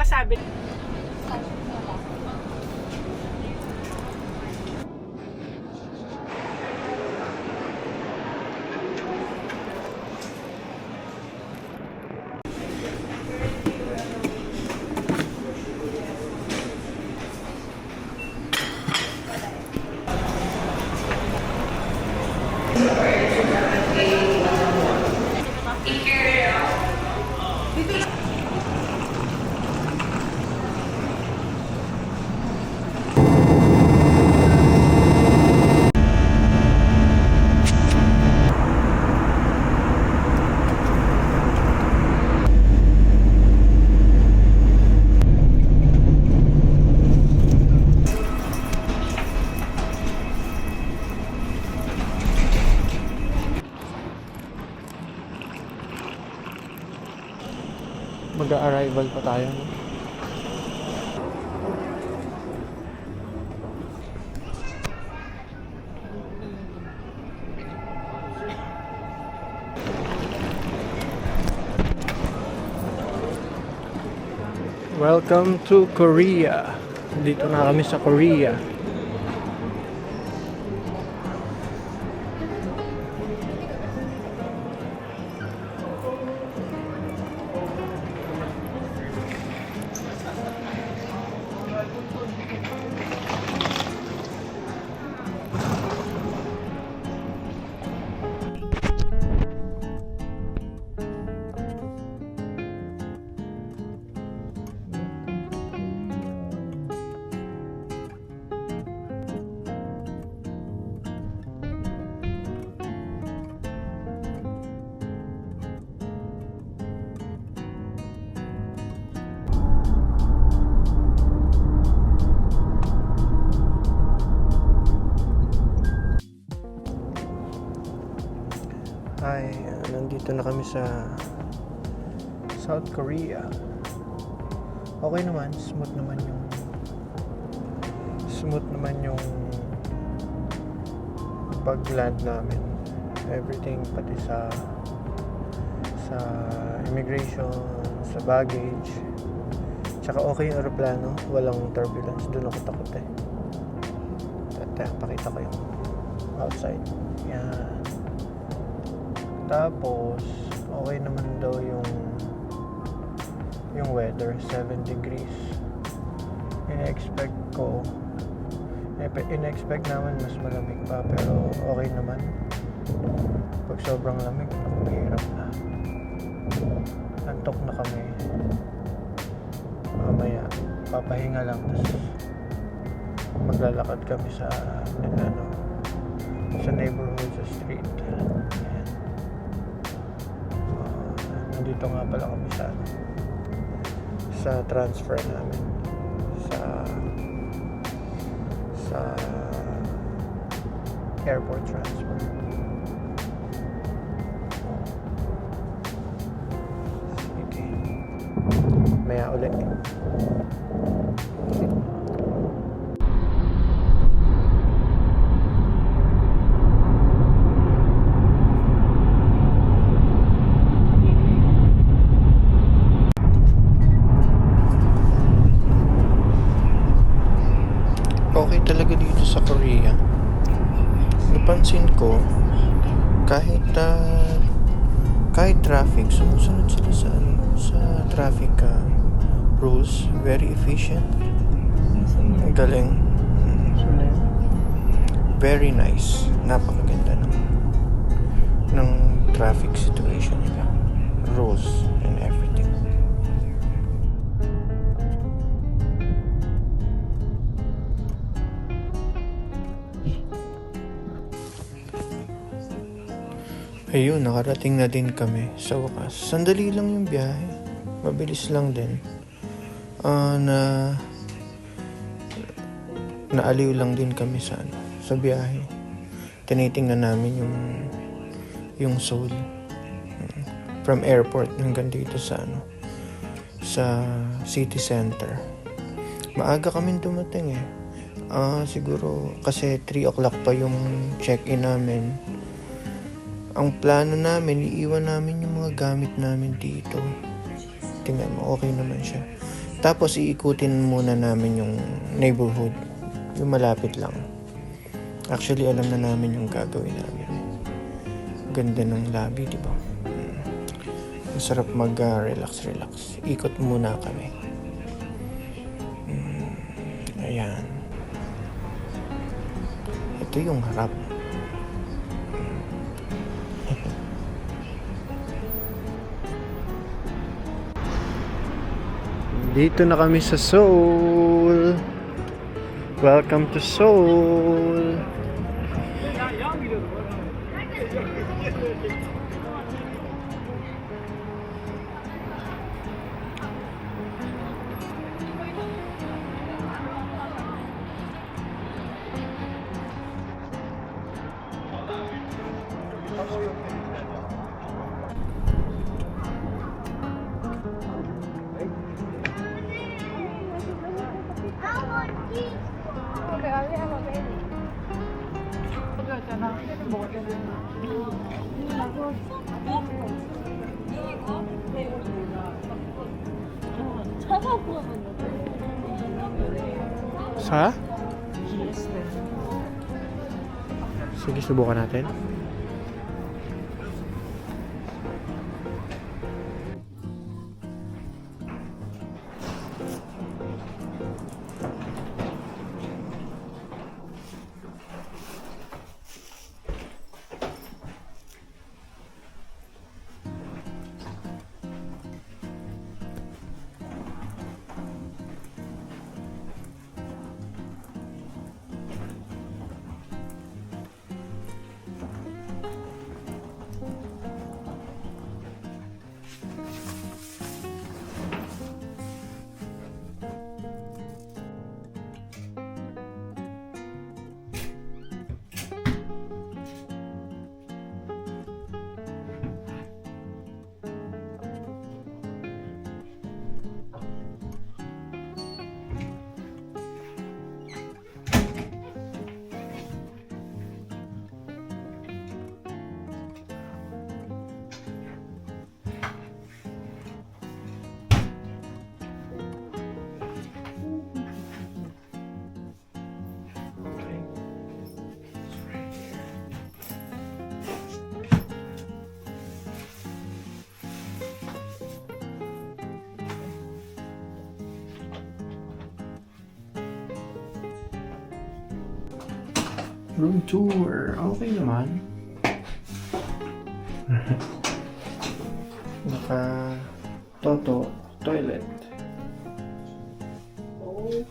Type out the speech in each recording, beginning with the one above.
sabi. Mag-arrival pa tayo, no? Welcome to Korea. Dito na kami sa Korea. Hi, nandito na kami sa South Korea. Okay naman, smooth naman yung pag-land namin. Everything, pati sa immigration, sa baggage. Tsaka okay yung aeroplano, walang turbulence. Doon ako takot eh. Pakita ko yung outside. Yan. Tapos, okay naman daw yung weather, 7 degrees. In-expect naman mas malamig pa, pero okay naman. Pag sobrang lamig, mahirap na. Antok na kami. Mamaya, papahinga lang, tapos maglalakad kami sa neighborhood, sa street. Nandito nga pala kami sa transfer namin sa airport transfer. Okay. Maya ulit. Okay talaga dito sa Korea. Napansin ko, kahit traffic, sumusunod sila sa traffic rules. Very efficient. Ang galing. Very nice. Napakaganda ng traffic situation nila. Rules and everything. Ayun, nakarating na din kami sa wakas. Sandali lang yung biyahe. Mabilis lang din. Naaliw lang din kami sa biyahe. Tinitingnan namin yung Seoul. From airport hanggang dito sa city center. Maaga kami dumating eh. Siguro kasi 3 o'clock pa yung check-in namin. Ang plano namin, iiwan namin yung mga gamit namin dito. Tingnan mo, okay naman siya. Tapos iikutin muna namin yung neighborhood, yung malapit lang. Actually, alam na namin yung gagawin namin. Ganda ng lobby, di ba? Masarap mag-relax. Ikot muna kami. Ayan. Ito yung harap. Dito na kami sa Seoul. Welcome to Seoul. Sa? Sige, subukan natin. Room tour. Okay naman. Naka-toto toilet.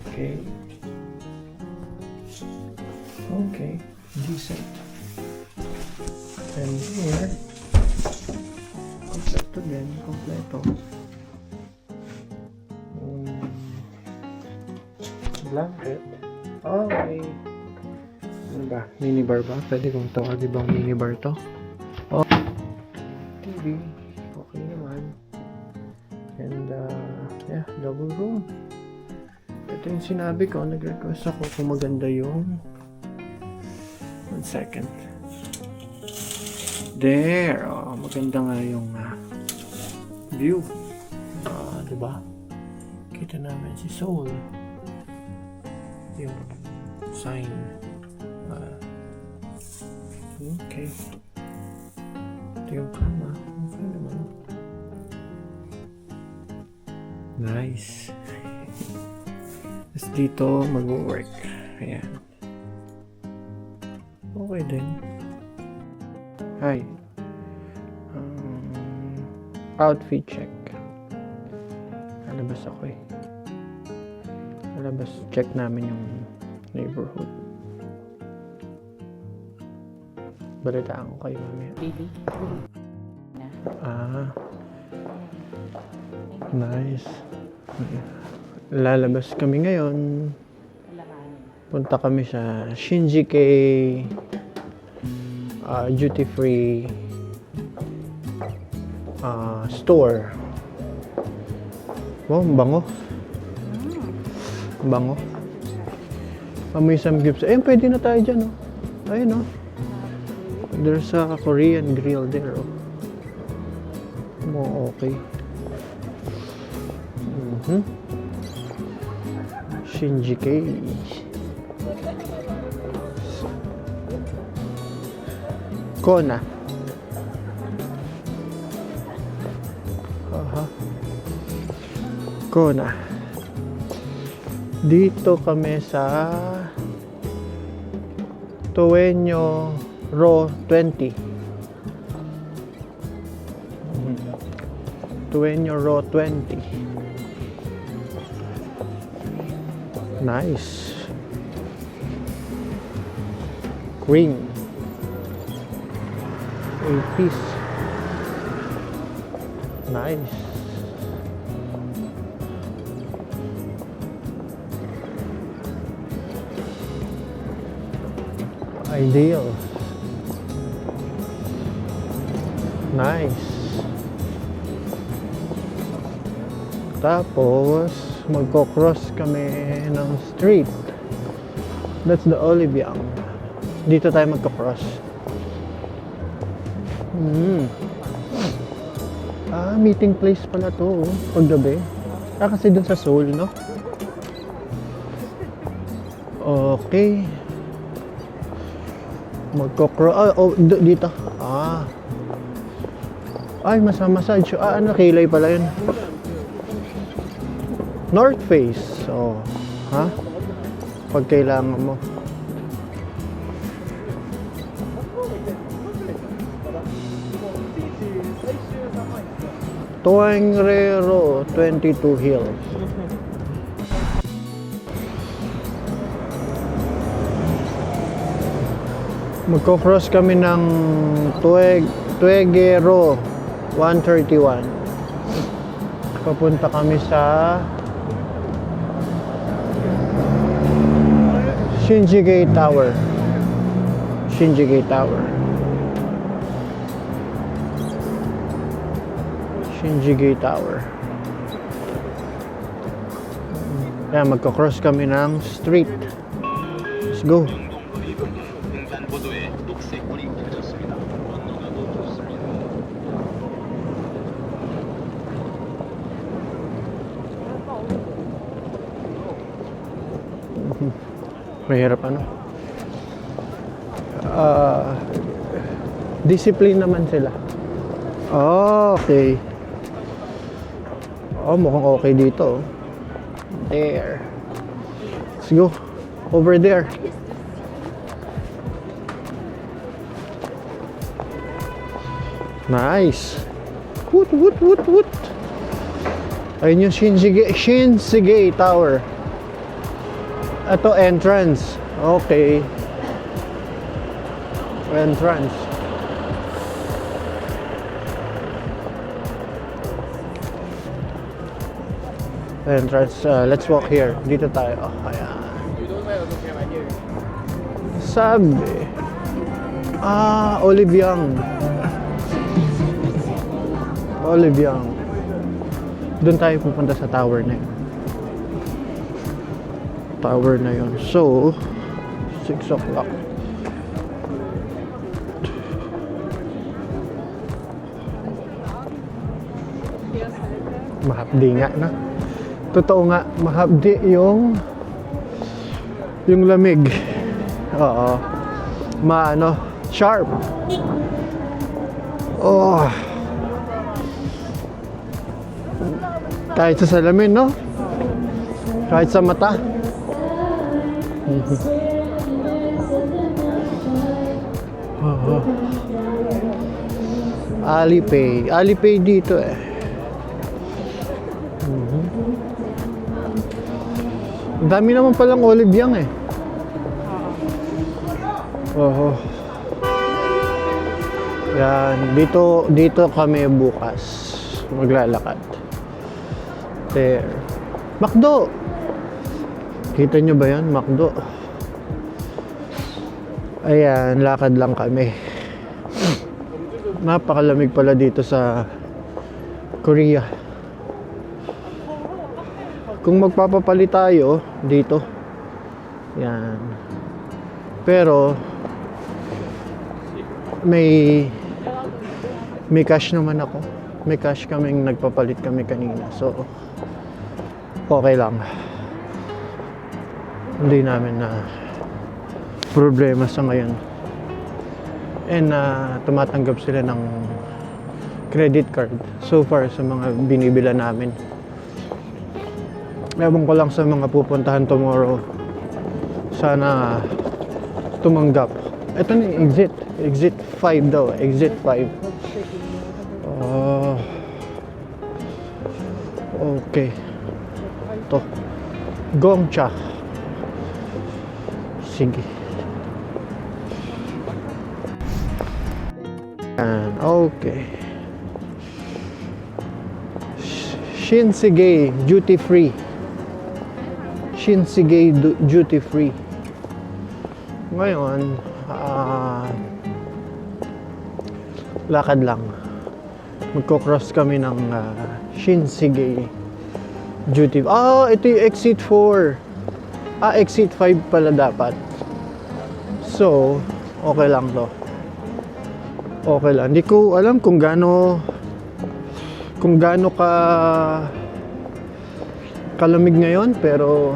Okay. Okay. Decent. And here, kompleto din. Kompleto. Blanket. Okay. Ano ba? Minibar ba? Pwede kong tawagin bang minibar to? Oh. TV. Okay naman. And yeah, double room. Ito yung sinabi ko. Nag-request ako kung maganda yung 1 second. There. Oh, maganda nga yung view. Diba? Kita namin si Seoul. Yung sign. Okay. Ito yung kama. Okay naman. Nice. Tapos dito mag-work. Ayan. Okay din. Hi. Outfit check. Lalabas ako eh. Lalabas. Check namin yung neighborhood. Balitaan ko kayo mamaya. Baby. Nice. Lalabas kami ngayon. Punta kami sa Shinji-kei duty free store. Wow, bango. Bango. Amoy samgyupsal. Ayun, pwede na tayo dyan, oh. Ayun, oh. There's a Korean grill there, oh. Okay. Shinji-kei. Kona. Aha. Kona. Dito kami sa Tuenyo Row 20. Tuenyo Row 20. Nice. Ring. A piece. Nice. Ideal. Nice. Tapos magko-cross kami ng street. That's the Olibyang. Dito tayo magko-cross. Meeting place pala to, paggabi. Kasi dun sa Seoul, no? Okay. Magko-cross. Dito. Ay, massage. Ano, kilay pala yun. North Face. Pag kailangan mo. Toengrero 22 Hills. Magko-cross kami ng Tuegero 131. Papunta kami sa Shinji-kei Tower. Shinji-kei Tower. Shinji-kei Tower. Kaya magko-cross kami ng street. Let's go. Mahirap ano? Discipline naman sila. Okay. Mukhang okay dito. There. Let's go. Over there. Nice. Woot, woot, woot, woot. Ayun yung Shinji-kei Tower. Ito entrance. Okay. Entrance. Entrance. Let's walk here. Dito tayo. Ayan. Sabi. Olibyang. Olibyang. Doon tayo pupunta sa tower na yun. Tower na yun. So, 6 o'clock. Mahapdi nga na. Totoo nga, mahapdi yung lamig. Oo. Sharp. Kahit sa salamin, no? Kahit sa mata. Alipay. Alipay dito eh. Dami naman palang Olibyang eh. Yan. Dito kami bukas. Maglalakad. There. McDo! Kita nyo ba yan? McDo. Ayan, lakad lang kami. Napakalamig pala dito sa Korea. Kung magpapapalit tayo dito. Yan. Pero may cash naman ako. May cash kaming nagpapalit kami kanina. So okay lang. hindi namin na problema sa ngayon. And tumatanggap sila ng credit card so far sa mga binibila namin. Ewan ko lang sa mga pupuntahan tomorrow, sana tumanggap. Ito na yung exit 5 daw, exit 5. Okay, to Gongcha. Sige. And okay, Shinsegae duty free. Shinsegae duty free. Ngayon, lakad lang. Magko-cross kami ng Shinsegae duty. Ito yung exit 4. Exit 5 pala dapat. So, okay lang to. Okay lang. Hindi ko alam kung gaano ka kalamig ngayon, pero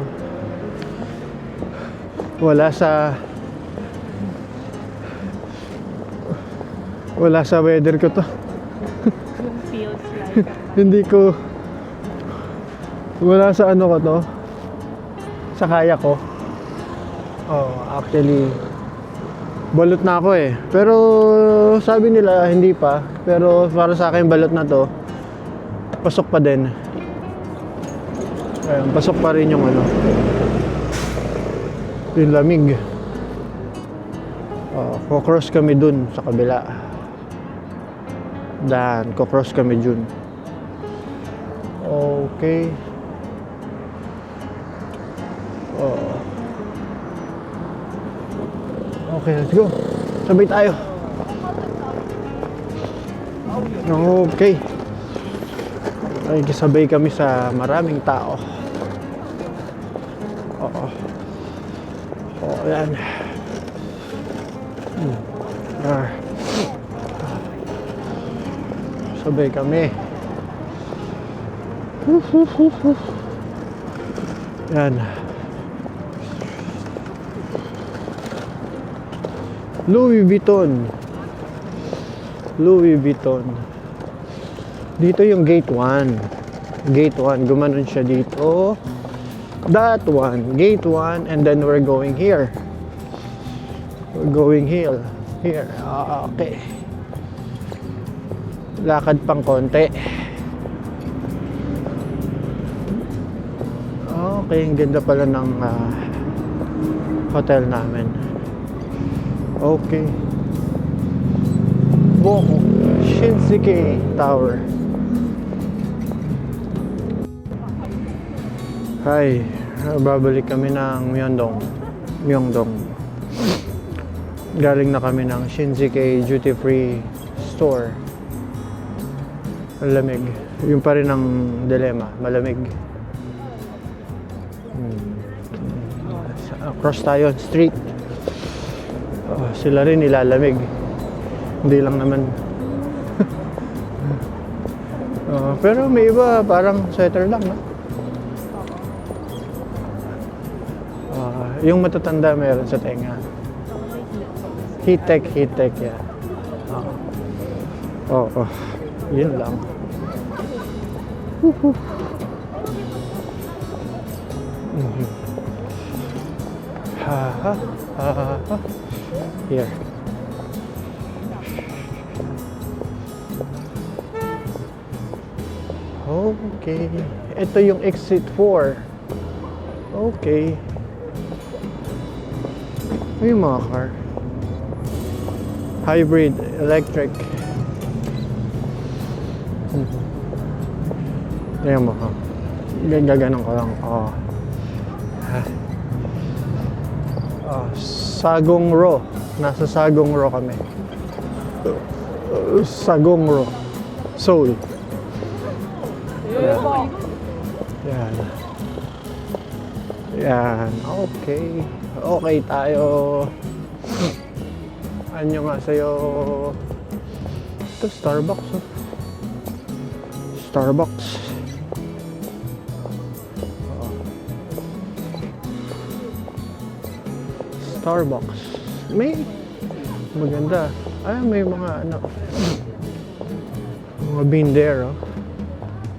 wala sa weather ko to. Feels like Hindi ko wala sa ano ko to, sa kaya ko. Actually balot na ako eh, pero sabi nila hindi pa, pero para sa akin balot na to, pasok pa din. Ayun, pasok pa rin yung ano, yung lamig. Ko-cross kami dun sa kabila. Ko-cross kami dun. Okay. Okay, let's go. Sabay tayo. Okay. Ay, kasabay kami sa maraming tao. Yan. Sabay kami. Yan. Louis Vuitton. Dito yung gate 1. Gate 1. Gumanon siya dito. That one. Gate 1. And then we're going here. We're going here. Okay. Lakad pang konti. Okay. Ang ganda pala ng hotel namin. Okay. Boko Shinsegae Tower. Hi. Babalik kami ng Myeongdong. Galing na kami ng Shinsegae Duty Free Store. Malamig. Yung pa rin ang dilemma. Malamig. Cross tayo street. Sila rin nilalamig. Hindi lang naman. Pero may iba parang sweater lang, no? Yung matatanda meron sa tenga. Heat tech, yeah. Yun lang. Here. Okay. Ito yung exit 4. Okay. May mga car. Hybrid, electric. Ayan mo, gaganon ko lang. Sagong Ro. Nasa Sagong Ro kami. Sagong Ro. Seoul. Yan. Okay. Okay tayo. Anyo nga sa'yo. Ito, Starbucks. Starbucks. Starbucks. May maganda. Ay, may mga ano. Mga bean there, oh.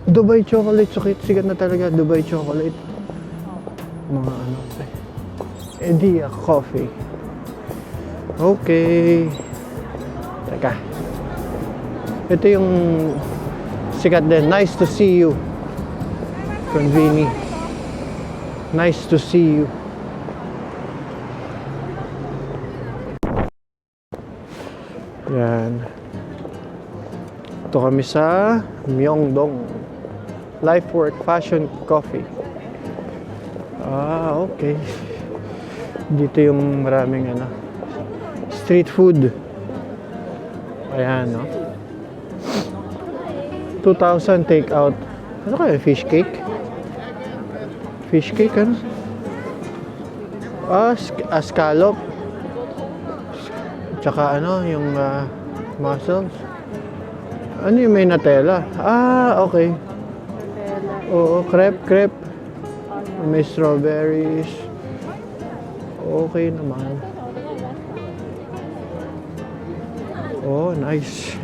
Dubai chocolate. Sikat na talaga. Dubai chocolate. Mga ano. Edia coffee. Okay. Teka. Ito yung sikat din. Nice to see you. Conveni. Nice to see you. Yan. Ito kami sa Myeongdong. Life Work Fashion Coffee. Ah, okay. Dito yung maraming ano, street food. Ayan, no? 2,000 take out. Ano kaya? Fish cake? Fish cake, ano? Ah, scallop. Tsaka ano, yung mussels. Ano yung may Nutella? Ah, okay. Oo, crepe. May strawberries. Okay naman. Oh, nice.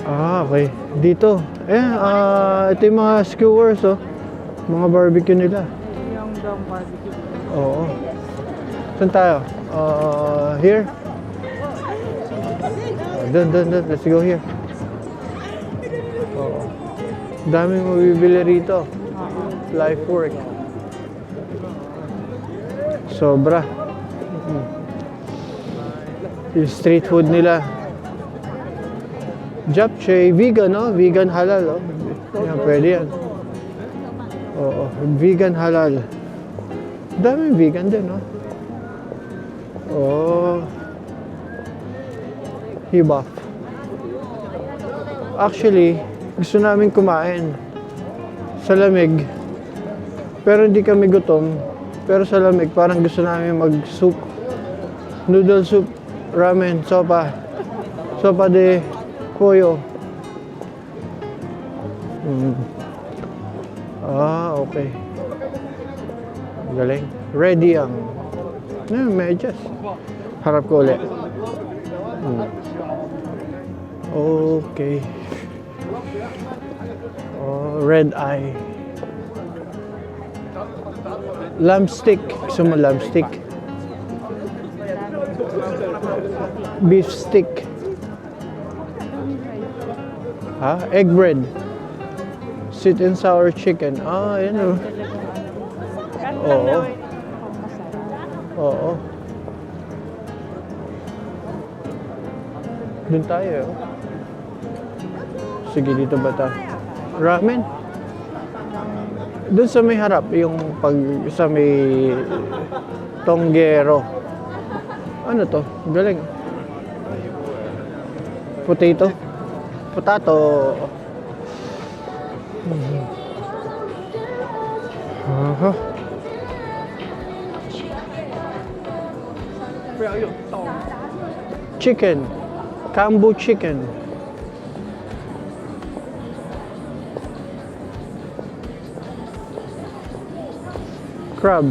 Ah, okay. Dito. Ito yung mga skewers, oh. Mga barbecue nila. Myeongdong barbecue. Oo. Saan tayo? Here? Dun. Let's go here. Oo. Daming mabibili rito. Life Work. Sobra. Yung street food nila. Japchae, vegan, no? Vegan halal, oh. Yan, pwede yan. Oo, vegan halal. Daming vegan din, no? Oh. Hibaf. Actually, gusto namin kumain sa lamig. Pero hindi kami gutom. Pero sa lamig, parang gusto namin mag-soup. Noodle soup, ramen, sopa. Sopa de pollo. Ah, okay. Galing. Ready ang medyas. Harap ko ulit. Okay. Oh, red eye. Lamb stick. Gusto mo lamb stick? Beef stick. Ha? Egg bread. Sweet and sour chicken. Ah, yun o. Oo. Oo. Doon tayo. Sige, dito ba tayo? Ramen. Doon sa may harap, yung pag sa may tonggero. Ano to? Galing. Potato. Chicken. Kambu chicken. Crab.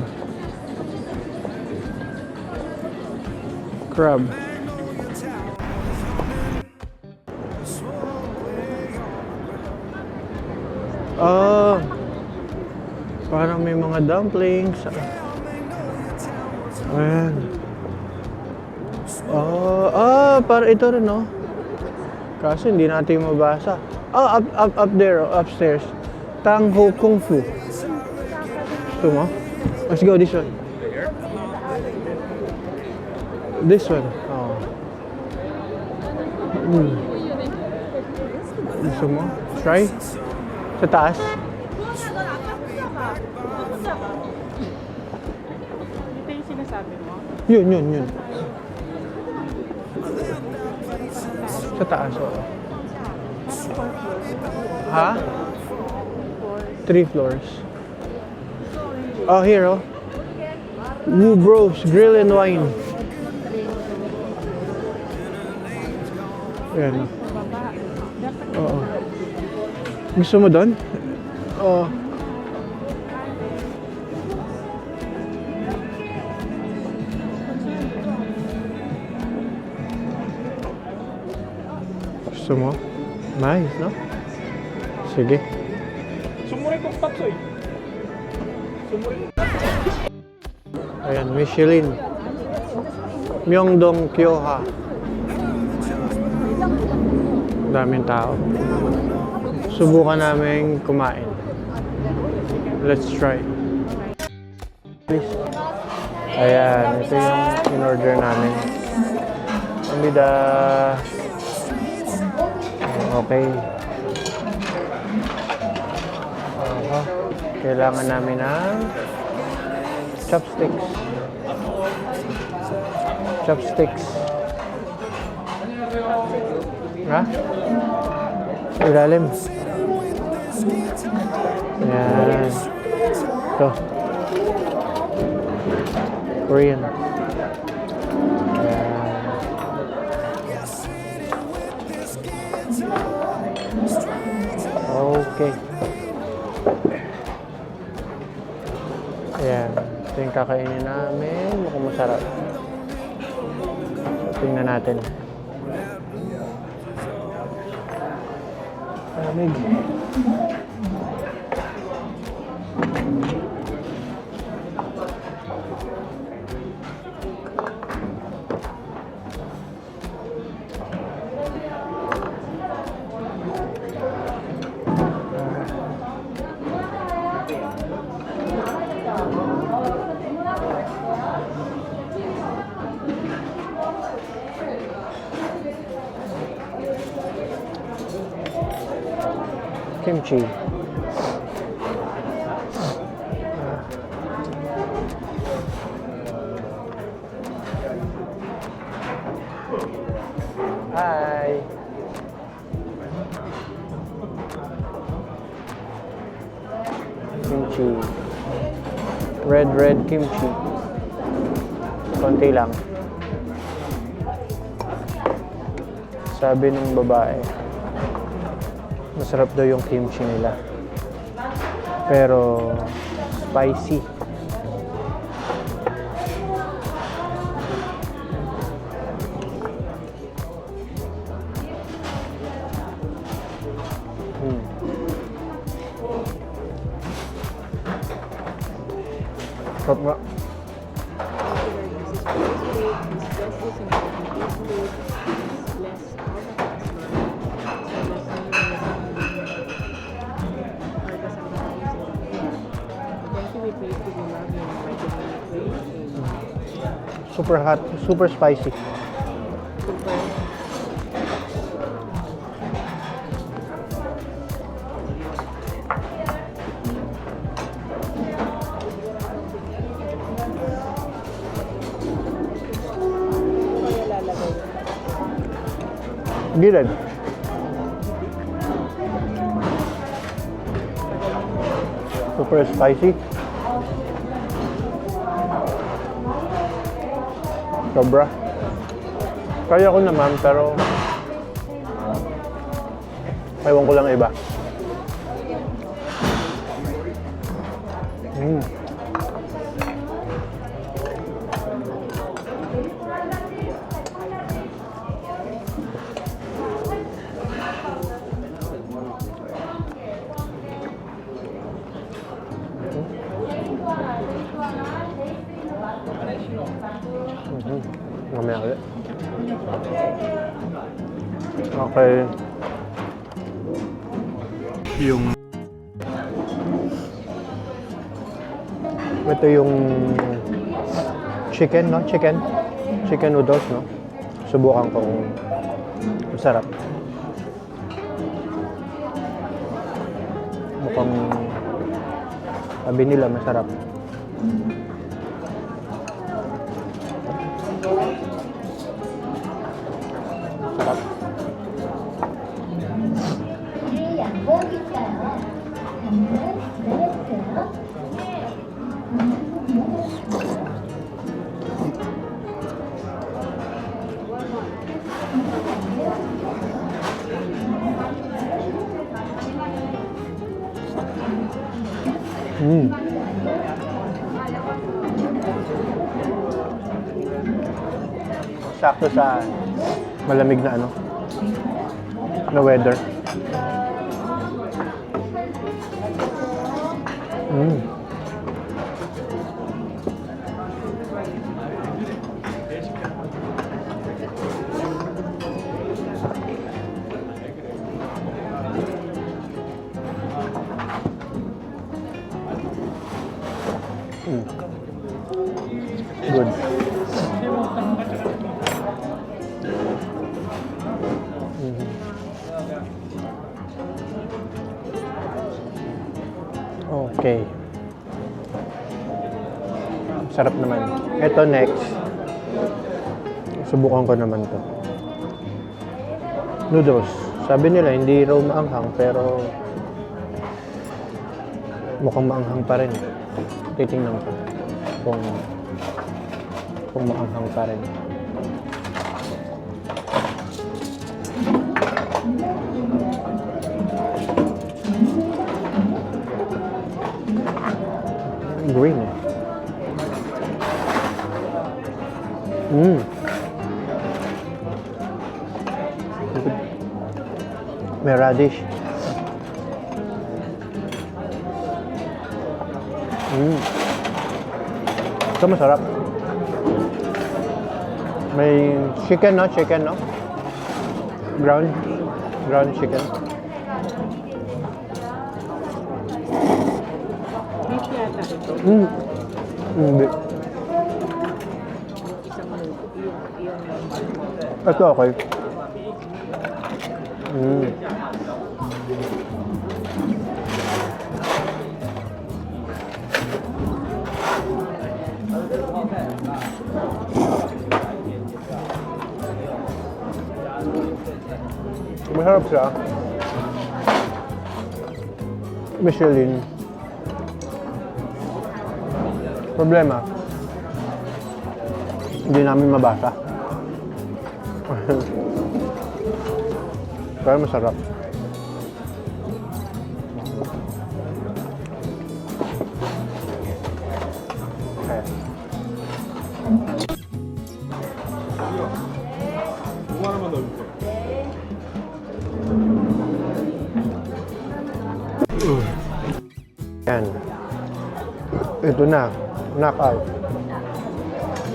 Parang may mga dumplings. Ayan. Para ito rin, no? Kaso hindi natin mabasa. Up there, upstairs. Tang Ho Kung Fu. Ito mo? Let's go this one. This one. Oh. Gusto mo? Try? Sa taas? Ito yung sinasabi mo? Yun. Sa taas, oo. Ha? 3 floors. Oh, here, oh. Woo Bros Grill and Wine. Ayan, oh. Oo. Gusto mo doon? Oo. Gusto mo? Nice, no? Sige. Sumuri kong patsoy. Sumuri kong Ayan, Michelin. Myeongdong Kyoha. Daming tao. Subukan namin kumain. Let's try. Please. Ayan, ito yung in-order namin. Amida. Okay. Kailangan namin ng chopsticks. Chopsticks. Ha? Ilalim. Ayan. Ito. Korean. Ayan. Okay. Ayan. Ito yung kakainin namin. Mukhang masarap. So, tingnan natin. Lamig. Kimchi. Hi. Kimchi. Red kimchi. Konti lang. Sabi ng babae, masarap daw yung kimchi nila. Pero spicy. Sarap nga. Super hot, super spicy. Gilid. Super spicy. Sobra. Kaya ko naman, pero ewan ko lang iba. Mamaya ulit. Okay. Ito yung chicken, no? Chicken noodles, no? Subukan kong masarap. Mukhang sabi nila masarap. Sarap. Sakto sa malamig na ano. The weather. Mm. Mm. Good. Mhm. Okay. Sarap naman. Ito next. Subukan ko naman to. Noodles. Sabi nila hindi raw maanghang pero mukhang maanghang pa rin. Titingnan ko kung maanghang pa rin. Green eh. Mm. May radish. Mm. Ito masarap. May chicken, no? Chicken, no? Ground chicken. Beef yata ito. Mm. Mm. Isang yung Ito okay. Mm. Masarap siya. Michelin. Problema, hindi namin mabasa. Pero masarap. Okay. 뭐 하나만 더 줄게. Yan. Ito na. Knockout.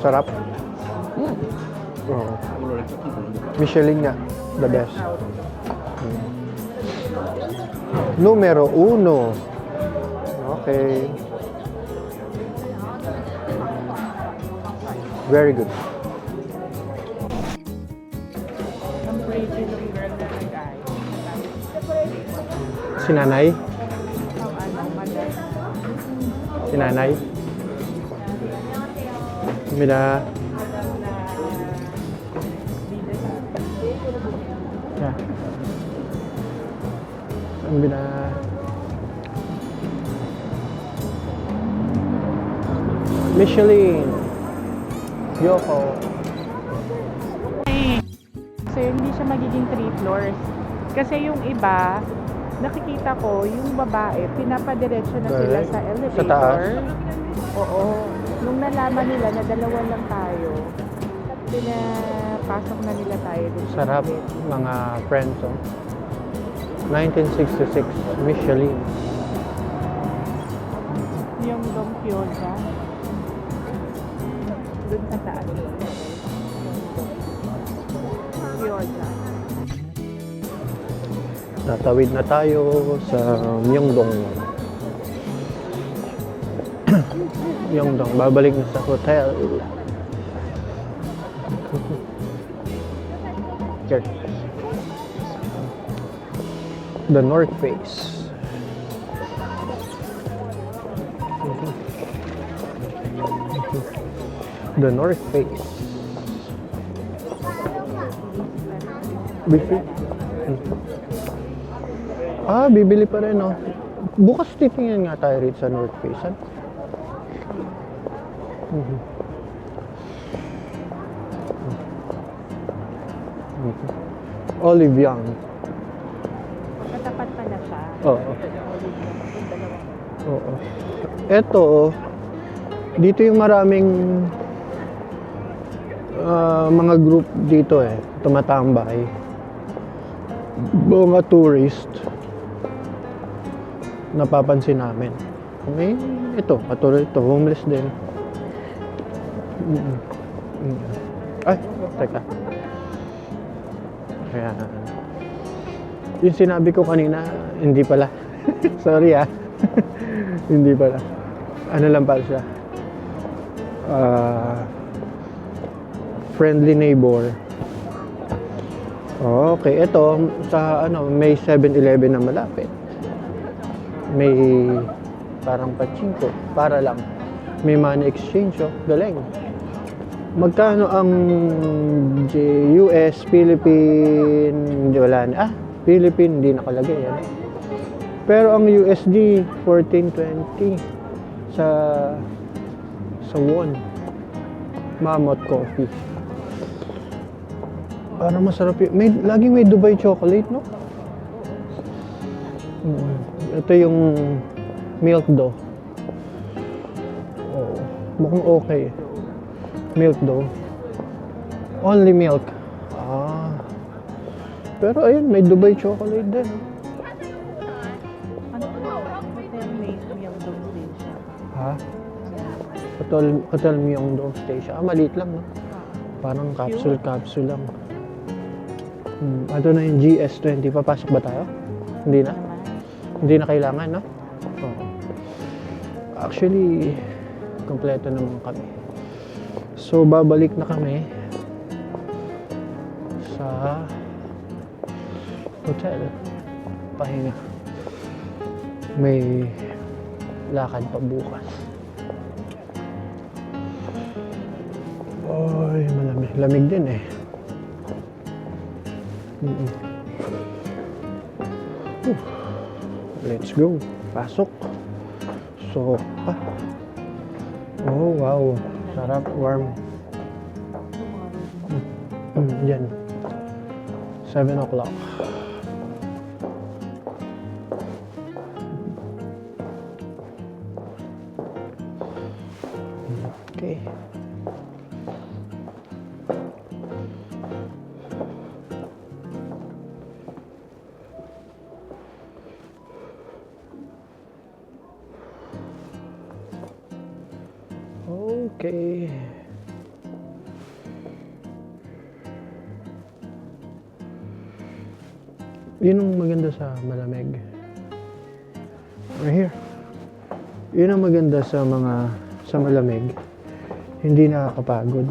Sarap. Oo. Michelin nga. The best. Numero 1. Okay. Very good. Ang pretty ng girl na nag-ay. Si Nanay. Ang mother. Si Nanay. Mida. Yeah. Mida. Michelin. Yoko. So hindi siya magiging 3 floors. Kasi yung iba, nakikita ko, yung babae, pinapadiretso na sila Correct. sa elevator. Sa taas? Oo. Nung nalaman nila na dalawa lang tayo, pinapasok na nila tayo dun sa Sarap. elevator. Mga friends, oh. 1966 Michelin. Yung Dom Pioza. Dun sa taas. Pioza. Natawid na tayo sa Myeongdong. Myeongdong. Babalik na sa hotel. Here. The North Face. The North Face. Bifi. Ah, bibili pa rin, no? Bukas titingnan nga tayo rito sa North Face. Ano? Olive Young. Matapat pala siya. Oo. Oo. Ito, dito yung maraming mga group dito eh, tumatambay. mga tourist napapansin namin. May ito, katulad ito, homeless din. Mm. Mm. Ay, teka. Kaya, yung sinabi ko kanina, hindi pala. Sorry hindi pala. Ano lang pala siya. Friendly neighbor. Okay, ito sa may 7-Eleven na malapit. May parang pachinko para lang. May money exchange, galing. Magkano ang US, Philippine, wala na. Philippine, hindi nakalagay yan. Pero ang USD, 14.20 sa won. Mammoth coffee. Parang masarap yun. Laging may Dubai chocolate, no? Ito yung milk dough. Oh, mukhang okay. Milk dough. Only milk. Pero ayun, may Dubai chocolate din. Ano hotel Myeongdong Station? Ha? Hotel Myeongdong Station. Maliit lang, no? Parang capsule lang. Ito na yung GS20. Papasok ba tayo? Hindi na? Hindi na kailangan, no? Oo. Actually, kompleto naman kami. So, babalik na kami sa hotel. Pahinga. May lakad pa bukas. Oy, malamig. Lamig din eh. Let's go. Pasok. Sopa. Oh, wow. Sarap. Warm. Yan. 7 o'clock. Okay. Okay. Yun ang maganda sa malamig. Right here. Yun ang maganda sa malamig. Hindi nakakapagod.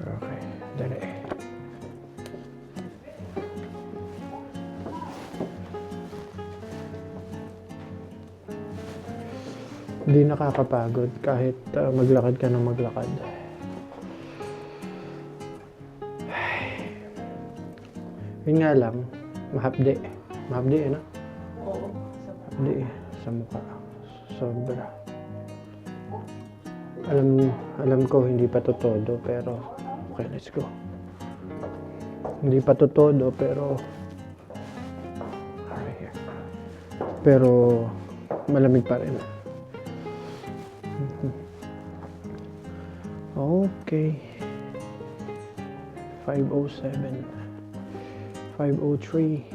Okay. Dali. Hindi nakakapagod kahit maglakad ka ng maglakad. Yun nga lang, mahapdi. Mahapdi, ano? Oo. Mahapdi sa mukha. Sobra. Alam ko hindi pa todo, pero okay, let's go. Hindi pa todo, pero right here. Pero malamig pa rin. Okay. 5:07. 5:03.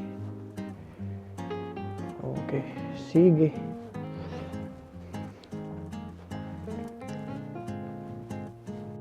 Okay. Sige.